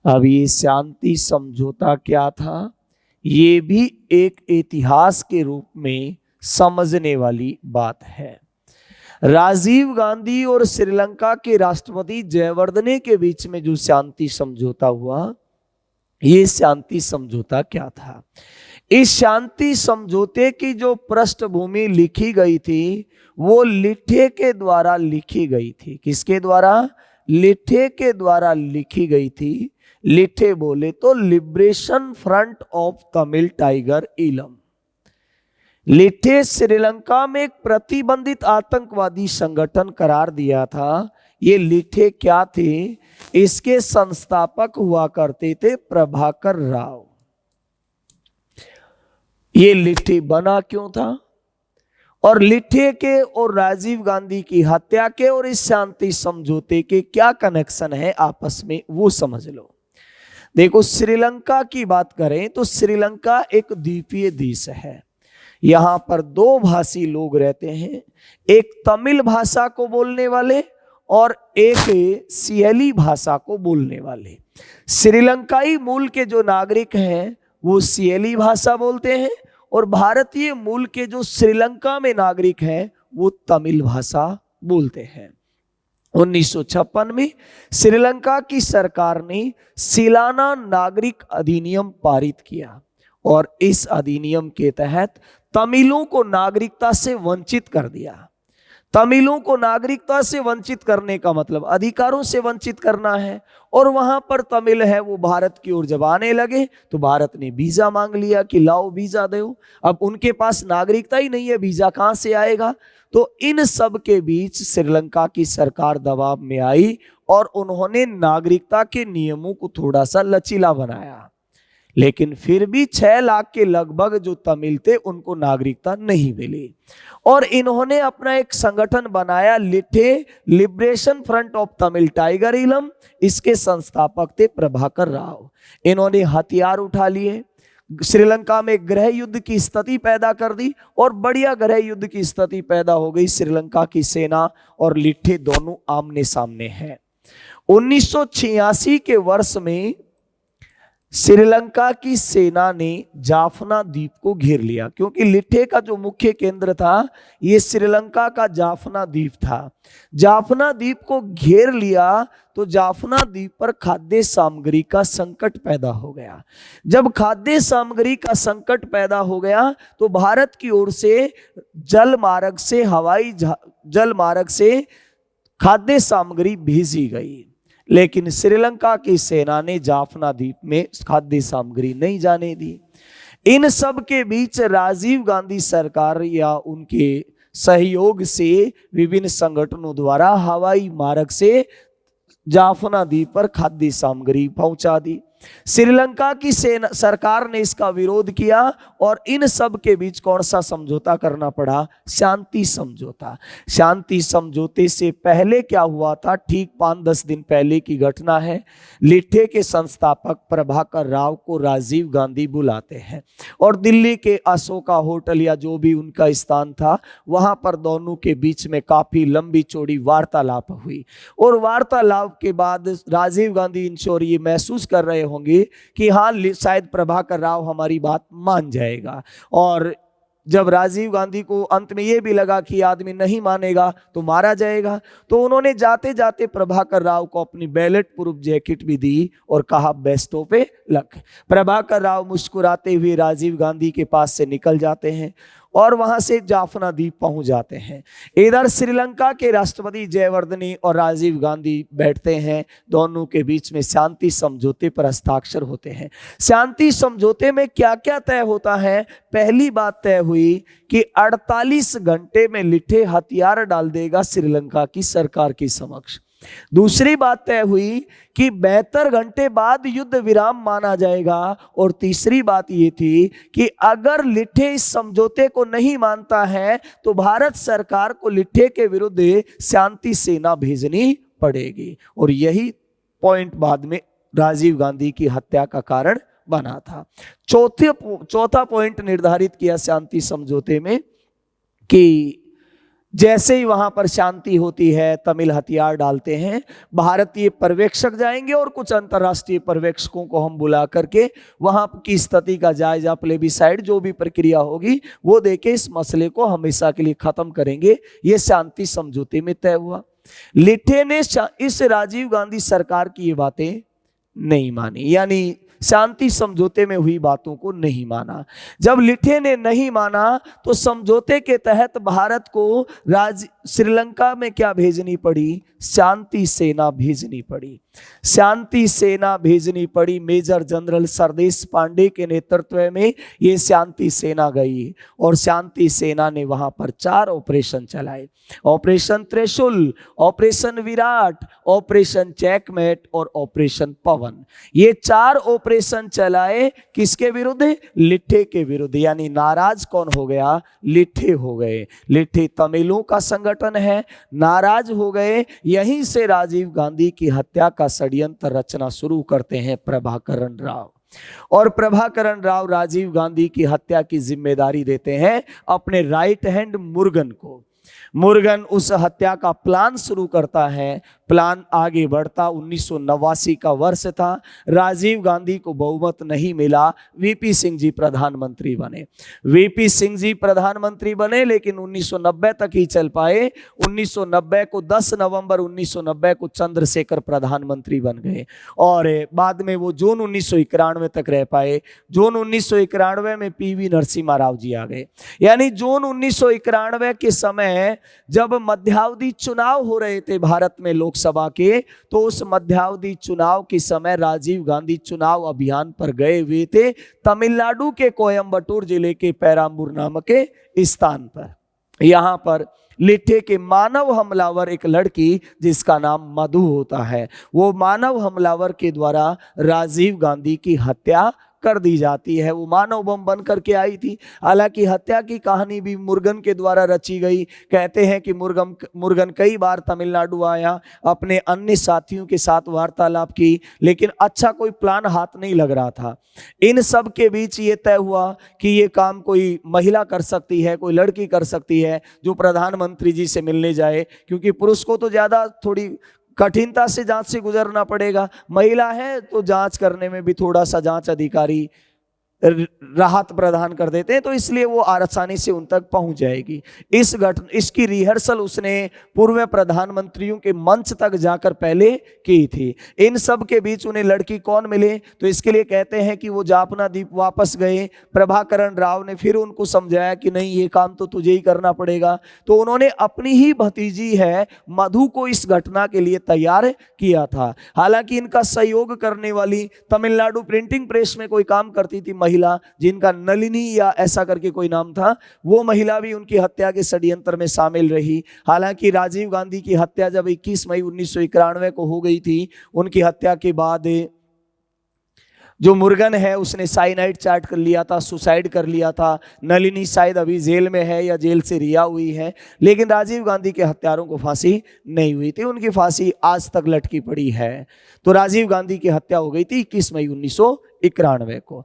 अब ये शांति समझौता क्या था, ये भी एक इतिहास के रूप में समझने वाली बात है। राजीव गांधी और श्रीलंका के राष्ट्रपति जयवर्धने के बीच में जो शांति समझौता हुआ, ये शांति समझौता क्या था? इस शांति समझौते की जो पृष्ठभूमि लिखी गई थी वो लिठे के द्वारा लिखी गई थी। किसके द्वारा? लिठे के द्वारा लिखी गई थी। लिठे बोले तो liberation front of Tamil tiger Eelam. LTTE Sri Lanka में एक प्रतिबंधित आतंकवादी संगठन करार दिया था। ये लिठे क्या थे? इसके संस्थापक हुआ करते थे प्रभाकर राव। ये लिठे बना क्यों था और लिठे के और राजीव गांधी की हत्या के और इस शांति समझौते के क्या कनेक्शन है आपस में, वो समझ लो। देखो, श्रीलंका की बात करें तो श्रीलंका एक द्वीपीय देश है। यहां पर दो भाषी लोग रहते हैं, एक तमिल भाषा को बोलने वाले और एक सियली भाषा को बोलने वाले। श्रीलंकाई मूल के जो नागरिक हैं वो सियली भाषा बोलते हैं और भारतीय मूल के जो श्रीलंका में नागरिक हैं वो तमिल भाषा बोलते हैं। 1956 में श्रीलंका की सरकार ने सिलाना नागरिक अधिनियम पारित किया और इस अधिनियम के तहत तमिलों को नागरिकता से वंचित कर दिया। तमिलों को नागरिकता से वंचित करने का मतलब अधिकारों से वंचित करना है। और वहां पर तमिल है वो भारत की ओर जब आने लगे तो भारत ने वीजा मांग लिया कि लाओ वीजा दो। अब उनके पास नागरिकता ही नहीं है, वीजा कहां से आएगा? तो इन सब के बीच श्रीलंका की सरकार दबाव में आई और उन्होंने नागरिकता के नियमों को थोड़ा सा लचीला बनाया। लेकिन फिर भी 6 लाख के लगभग जो तमिल थे उनको नागरिकता नहीं मिली और इन्होंने अपना एक संगठन बनाया, LTTE liberation front of Tamil tiger Eelam. इसके संस्थापक थे प्रभाकर राव। इन्होंने हथियार उठा लिए, श्रीलंका में गृह युद्ध की स्थिति पैदा कर दी और बढ़िया गृह युद्ध की स्थिति पैदा हो गई। श्रीलंका की सेना और लिठे दोनों आमने सामने हैं। 1986 के वर्ष में श्रीलंका की सेना ने जाफना द्वीप को घेर लिया, क्योंकि लिठे का जो मुख्य केंद्र था ये श्रीलंका का जाफना द्वीप था। जाफना द्वीप को घेर लिया तो जाफना द्वीप पर खाद्य सामग्री का संकट पैदा हो गया। जब खाद्य सामग्री का संकट पैदा हो गया तो भारत की ओर से जल मार्ग से, हवाई जल मार्ग से खाद्य सामग्री भेजी गई, लेकिन श्रीलंका की सेना ने जाफना द्वीप में खाद्य सामग्री नहीं जाने दी। इन सब के बीच राजीव गांधी सरकार या उनके सहयोग से विभिन्न संगठनों द्वारा हवाई मार्ग से जाफना द्वीप पर खाद्य सामग्री पहुंचा दी। श्रीलंका की सेना सरकार ने इसका विरोध किया और इन सब के बीच कौन सा समझौता करना पड़ा? शांति समझौता। शांति समझौते से पहले क्या हुआ था? ठीक 5-10 दिन पहले की घटना है। लिठे के संस्थापक प्रभाकर राव को राजीव गांधी बुलाते हैं और दिल्ली के अशोका होटल या जो भी उनका स्थान था वहां पर दोनों के बीच में काफी लंबी चौड़ी वार्तालाप हुई और वार्तालाप के बाद राजीव गांधी इंश्योर ये महसूस कर रहे होंगे कि हाँ, शायद प्रभाकर राव हमारी बात मान जाएगा। और जब राजीव गांधी को अंत में यह भी लगा कि आदमी नहीं मानेगा तो मारा जाएगा, तो उन्होंने जाते जाते प्रभाकर राव को अपनी बैलेट प्रूफ जैकेट भी दी और कहा बेस्टों पे लग। प्रभाकर राव मुस्कुराते हुए राजीव गांधी के पास से निकल जाते हैं और वहां से जाफना द्वीप पहुंच जाते हैं। इधर श्रीलंका के राष्ट्रपति जयवर्धने और राजीव गांधी बैठते हैं, दोनों के बीच में शांति समझौते पर हस्ताक्षर होते हैं। शांति समझौते में क्या क्या तय होता है? पहली बात तय हुई कि 48 घंटे में लिठे हथियार डाल देगा श्रीलंका की सरकार के समक्ष। दूसरी बात तय हुई कि 72 घंटे बाद युद्ध विराम माना जाएगा और तीसरी बात यह थी कि अगर लिठे इस समझौते को नहीं मानता है तो भारत सरकार को लिठे के विरुद्ध शांति सेना भेजनी पड़ेगी। और यही पॉइंट बाद में राजीव गांधी की हत्या का कारण बना था। चौथा पॉइंट निर्धारित किया शांति समझौते में कि जैसे ही वहां पर शांति होती है, तमिल हथियार डालते हैं, भारतीय पर्यवेक्षक जाएंगे और कुछ अंतर्राष्ट्रीय पर्यवेक्षकों को हम बुला करके वहां की स्थिति का जायजा, प्लेबिसाइड जो भी प्रक्रिया होगी वो देके इस मसले को हमेशा के लिए खत्म करेंगे। ये शांति समझौते में तय हुआ। लिट्टे ने इस राजीव गांधी सरकार की ये बातें नहीं मानी, यानी शांति समझौते में हुई बातों को नहीं माना। जब लिट्टे ने नहीं माना तो समझौते के तहत भारत को श्रीलंका में क्या भेजनी पड़ी? शांति सेना भेजनी पड़ी। शांति सेना भेजनी पड़ी। मेजर जनरल सरदेश पांडे के नेतृत्व में ये शांति सेना गई और शांति सेना ने वहां पर 4 ऑपरेशन चलाए। ऑपरेशन त्रिशूल, ऑपरेशन विराट, ऑपरेशन चेकमेट और ऑपरेशन पवन। ये 4 ऑपरेशन चलाए किसके विरुद्ध? लिट्टे के विरुद्ध। यानी नाराज कौन हो गया? लिट्टे हो गए। लिट्टे तमिलों का संगठन है, नाराज हो गए। यहीं से राजीव गांधी की हत्या का षड्यंत्र रचना शुरू करते हैं प्रभाकरण राव। और प्रभाकरण राव राजीव गांधी की हत्या की जिम्मेदारी देते हैं अपने राइट हैंड मुर्गन को। मुर्गन उस हत्या का प्लान शुरू करता है। प्लान आगे बढ़ता। 1989 का वर्ष था। राजीव गांधी को बहुमत नहीं मिला। वीपी सिंह जी प्रधानमंत्री बने। वीपी सिंह जी प्रधानमंत्री बने लेकिन 1990 तक ही चल पाए। 1990 को 10 नवंबर 1990 को चंद्रशेखर प्रधानमंत्री बन गए और बाद में वो जून 1991 तक रह पाए। जून 1991 में पीवी नरसिम्हा राव जी आ गए। यानी जून 1991 के समय जब मध्यावधि चुनाव हो रहे थे भारत में लोकसभा के, तो उस मध्यावधि चुनाव के समय राजीव गांधी चुनाव अभियान पर गए हुए थे तमिलनाडु के कोयम्बटूर जिले के पेराम्बूर नामक के स्थान पर। यहां पर लिट्टे के मानव हमलावर एक लड़की जिसका नाम मधु होता है, वो मानव हमलावर के द्वारा राजीव गांधी की हत्या कर दी जाती है। वो मानव बम बन करके आई थी। हालांकि हत्या की कहानी भी मुर्गन के द्वारा रची गई। कहते हैं कि मुर्गन कई बार तमिलनाडु आया, अपने अन्य साथियों के साथ वार्तालाप की, लेकिन अच्छा कोई प्लान हाथ नहीं लग रहा था। इन सब के बीच ये तय हुआ कि ये काम कोई महिला कर सकती है, कोई लड़की कर सकती है जो प्रधानमंत्री जी से मिलने जाए, क्योंकि पुरुष को तो ज्यादा थोड़ी कठिनता से जांच से गुजरना पड़ेगा। महिला है तो जांच करने में भी थोड़ा सा जांच अधिकारी राहत प्रदान कर देते हैं, तो इसलिए वो आसानी से उन तक पहुंच जाएगी। इसकी रिहर्सल उसने पूर्व प्रधानमंत्रियों के मंच तक जाकर पहले की थी। इन सब के बीच उन्हें लड़की कौन मिले, तो इसके लिए कहते हैं कि वो जापना द्वीप वापस गए। प्रभाकरण राव ने फिर उनको समझाया कि नहीं, ये काम तो तुझे ही करना पड़ेगा। तो उन्होंने अपनी ही भतीजी है मधु को इस घटना के लिए तैयार किया था। हालांकि इनका सहयोग करने वाली तमिलनाडु प्रिंटिंग प्रेस में कोई काम करती थी महिला, जिनका नलिनी या ऐसा करके कोई नाम था, वो महिला भी उनकी हत्या के षड्यंत्र में शामिल रही। हालांकि राजीव गांधी की हत्या जब 21 मई 1991 को हो गई थी, उनकी हत्या के बाद जो मुर्गन है उसने साइनाइड चाट कर लिया था, सुसाइड कर लिया था। नलिनी शायद अभी जेल में है या जेल से रिहा हुई है, लेकिन राजीव गांधी के हत्यारों को फांसी नहीं हुई थी। उनकी फांसी आज तक लटकी पड़ी है। तो राजीव गांधी की हत्या हो गई थी 21 मई 1991 को।